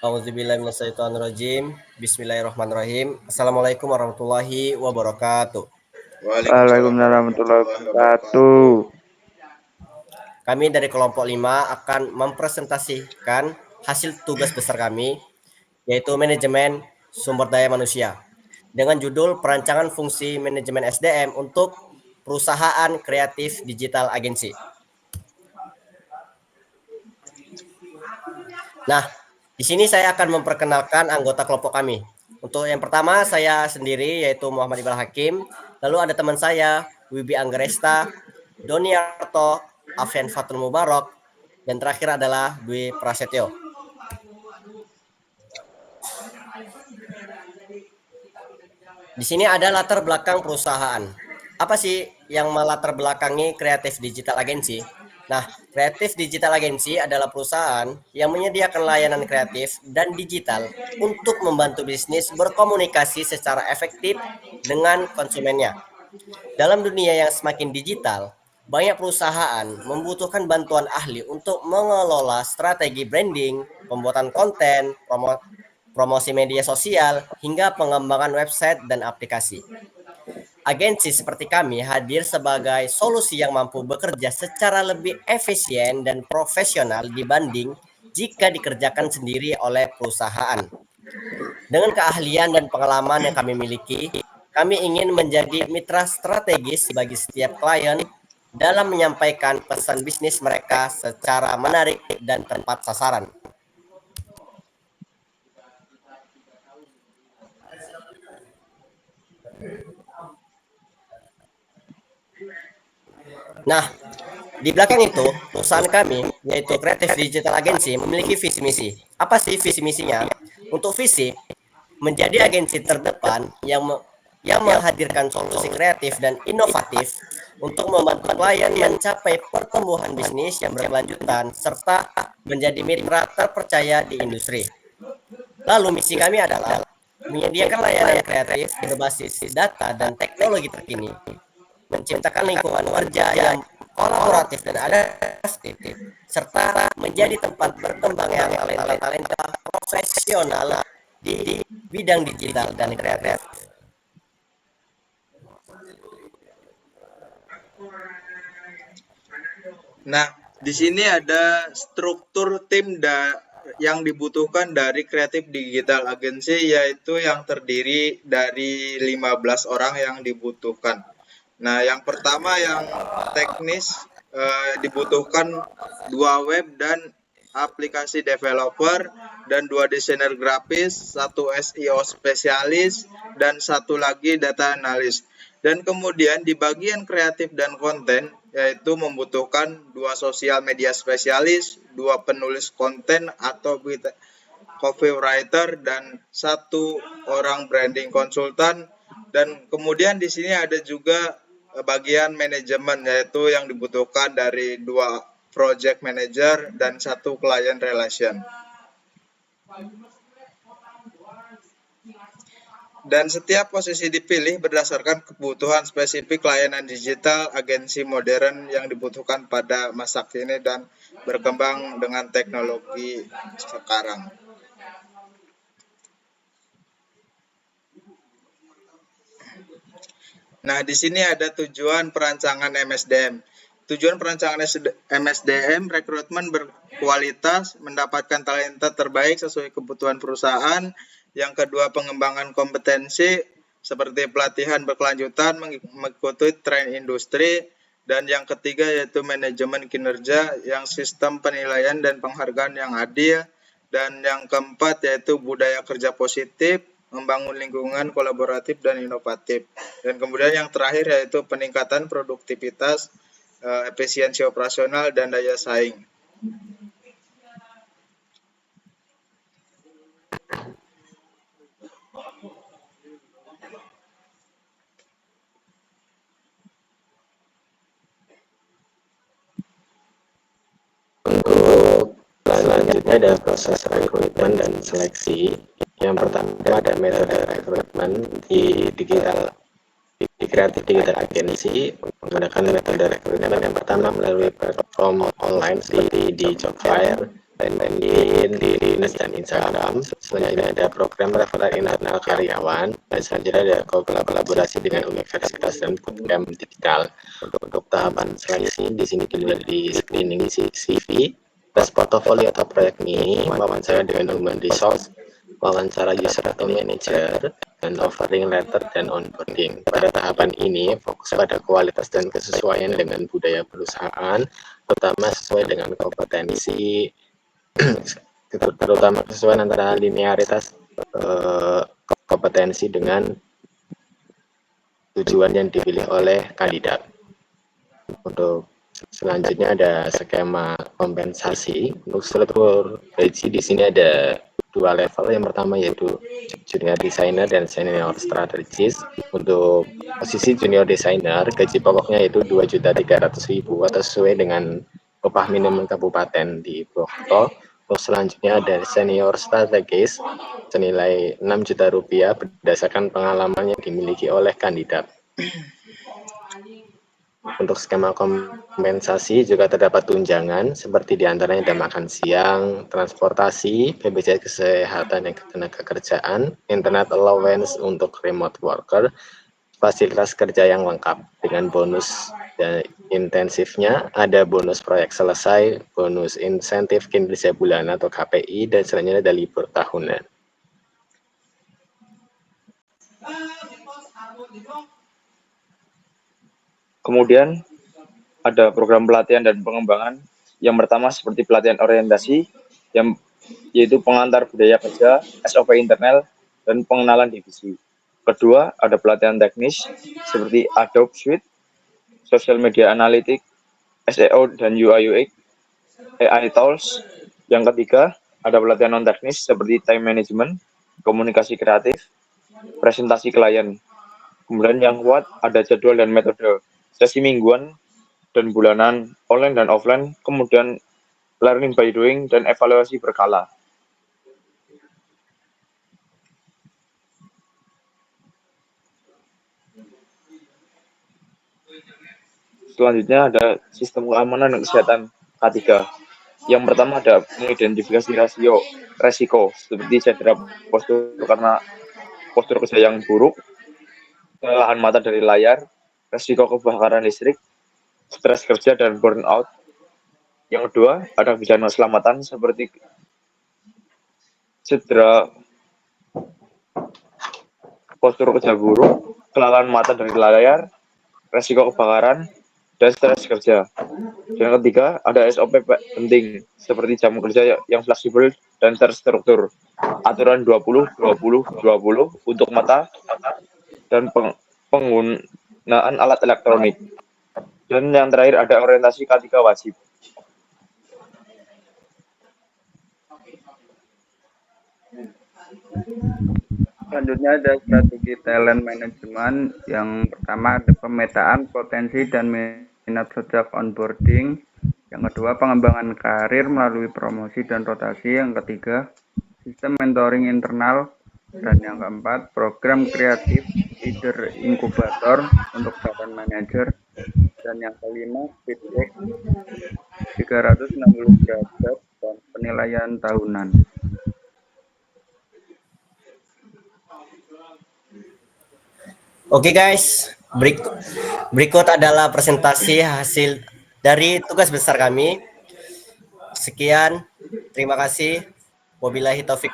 Auzubillahiminasyaitonirrajim. Bismillahirrahmanirrahim. Assalamualaikum warahmatullahi wabarakatuh. Waalaikumsalam warahmatullahi wabarakatuh. Kami dari kelompok 5 akan mempresentasikan hasil tugas besar kami, yaitu manajemen sumber daya manusia, dengan judul perancangan fungsi manajemen SDM untuk perusahaan kreatif digital agensi. Nah, di sini saya akan memperkenalkan anggota kelompok kami. Untuk yang pertama saya sendiri yaitu Muhammad Iqbal Hakim, lalu ada teman saya Wibi Anggresta, Doniarto, Afian Fatul Mubarak, dan terakhir adalah Dwi Prasetyo. Di sini ada latar belakang perusahaan. Apa sih yang melatar belakangi Kreatif Digital Agency? Nah, Kreatif Digital Agency adalah perusahaan yang menyediakan layanan kreatif dan digital untuk membantu bisnis berkomunikasi secara efektif dengan konsumennya. Dalam dunia yang semakin digital, banyak perusahaan membutuhkan bantuan ahli untuk mengelola strategi branding, pembuatan konten, promosi media sosial, hingga pengembangan website dan aplikasi. Agensi seperti kami hadir sebagai solusi yang mampu bekerja secara lebih efisien dan profesional dibanding jika dikerjakan sendiri oleh perusahaan. Dengan keahlian dan pengalaman yang kami miliki, kami ingin menjadi mitra strategis bagi setiap klien dalam menyampaikan pesan bisnis mereka secara menarik dan tepat sasaran. Nah, di belakang itu, perusahaan kami, yaitu Kreatif Digital Agency, memiliki visi misi. Apa sih visi misinya? Untuk visi, menjadi agensi terdepan yang menghadirkan solusi kreatif dan inovatif untuk membantu klien mencapai pertumbuhan bisnis yang berkelanjutan serta menjadi mitra terpercaya di industri. Lalu misi kami adalah menyediakan layanan kreatif berbasis data dan teknologi terkini, menciptakan lingkungan kerja yang kolaboratif dan adaptif, serta menjadi tempat berkembangnya talenta profesional di bidang digital dan kreatif. Nah, di sini ada struktur tim yang dibutuhkan dari Kreatif Digital Agency, yaitu yang terdiri dari 15 orang yang dibutuhkan. Nah, yang pertama yang teknis dibutuhkan 2 web dan aplikasi developer dan 2 desainer grafis, 1 SEO spesialis, dan 1 lagi data analis. Dan kemudian di bagian kreatif dan konten, yaitu membutuhkan 2 sosial media spesialis, 2 penulis konten atau copywriter, dan 1 orang branding konsultan. Dan kemudian di sini ada juga bagian manajemen, yaitu yang dibutuhkan dari 2 project manager dan 1 client relation. Dan setiap posisi dipilih berdasarkan kebutuhan spesifik layanan digital agensi modern yang dibutuhkan pada masa kini dan berkembang dengan teknologi sekarang. Nah, di sini ada tujuan perancangan MSDM. Tujuan perancangan MSDM, rekrutmen berkualitas, mendapatkan talenta terbaik sesuai kebutuhan perusahaan. Yang kedua, pengembangan kompetensi seperti pelatihan berkelanjutan mengikuti tren industri. Dan yang ketiga yaitu manajemen kinerja yang sistem penilaian dan penghargaan yang adil. Dan yang keempat yaitu budaya kerja positif, membangun lingkungan kolaboratif dan inovatif. Dan kemudian yang terakhir yaitu peningkatan produktivitas, efisiensi operasional, dan daya saing. Untuk selanjutnya ada proses rekrutmen dan seleksi. Yang pertama ada metode rekrutmen di Kreatif Digital Agency menggunakan metode rekrutmen yang pertama melalui platform online seperti di Jobfire, LinkedIn, di dan Instagram. Selanjutnya ada program referral internal karyawan, dan selanjutnya ada kolaborasi dengan universitas dan bootcamp digital. Untuk tahapan seleksi di sini dimulai di screening CV, tes portofolio atau proyek ini, wawancara dengan human resource, wawancara user atau manager, dan offering letter dan onboarding. Pada tahapan ini fokus pada kualitas dan kesesuaian dengan budaya perusahaan, terutama sesuai dengan kompetensi, terutama kesesuaian antara linearitas kompetensi dengan tujuan yang dipilih oleh kandidat. Untuk selanjutnya ada skema kompensasi. Untuk struktur gaji di sini ada 2 level. Yang pertama yaitu junior designer dan senior strategis. Untuk posisi junior designer, gaji pokoknya yaitu 2.300.000 atau sesuai dengan upah minimum kabupaten di Purwokerto. Untuk selanjutnya ada senior strategis senilai 6 juta rupiah berdasarkan pengalaman yang dimiliki oleh kandidat. Untuk skema kompensasi juga terdapat tunjangan seperti diantaranya ada makan siang, transportasi, BPJS Kesehatan dan Ketenagakerjaan, internet allowance untuk remote worker, fasilitas kerja yang lengkap dengan bonus dan intensifnya, ada bonus proyek selesai, bonus insentif kinerja bulanan atau KPI, dan selanjutnya ada libur tahunan. Kemudian ada program pelatihan dan pengembangan. Yang pertama seperti pelatihan orientasi, yaitu pengantar budaya kerja, SOP internal, dan pengenalan divisi. Kedua, ada pelatihan teknis seperti Adobe Suite, Social Media Analytics, SEO dan UI UX, AI Tools. Yang ketiga, ada pelatihan non-teknis seperti time management, komunikasi kreatif, presentasi klien. Kemudian yang kuat ada jadwal dan metode, sesi mingguan dan bulanan, online dan offline, kemudian learning by doing dan evaluasi berkala. Selanjutnya ada sistem keamanan dan kesehatan K3. Yang pertama ada mengidentifikasi resiko seperti cedera postur karena postur kerja yang buruk, kelelahan mata dari layar, resiko kebakaran listrik, stres kerja dan burnout. Yang kedua ada bencana keselamatan seperti cedera postur kerja buruk, kelelahan mata dari layar, resiko kebakaran, dan stres kerja. Yang ketiga, ada SOP penting seperti jam kerja yang fleksibel dan terstruktur, aturan 20-20-20 untuk mata, dan penggunaan alat elektronik. Dan yang terakhir ada orientasi K3 wajib. Selanjutnya ada strategi talent management. Yang pertama ada pemetaan potensi dan minat sejak onboarding. Yang kedua pengembangan karir melalui promosi dan rotasi. Yang ketiga sistem mentoring internal. Dan yang keempat program kreatif leader inkubator untuk talent manager. Dan yang kelima feedback 360 derajat dan penilaian tahunan. Oke guys, berikut adalah presentasi hasil dari tugas besar kami. Sekian, terima kasih. Wabillahi taufik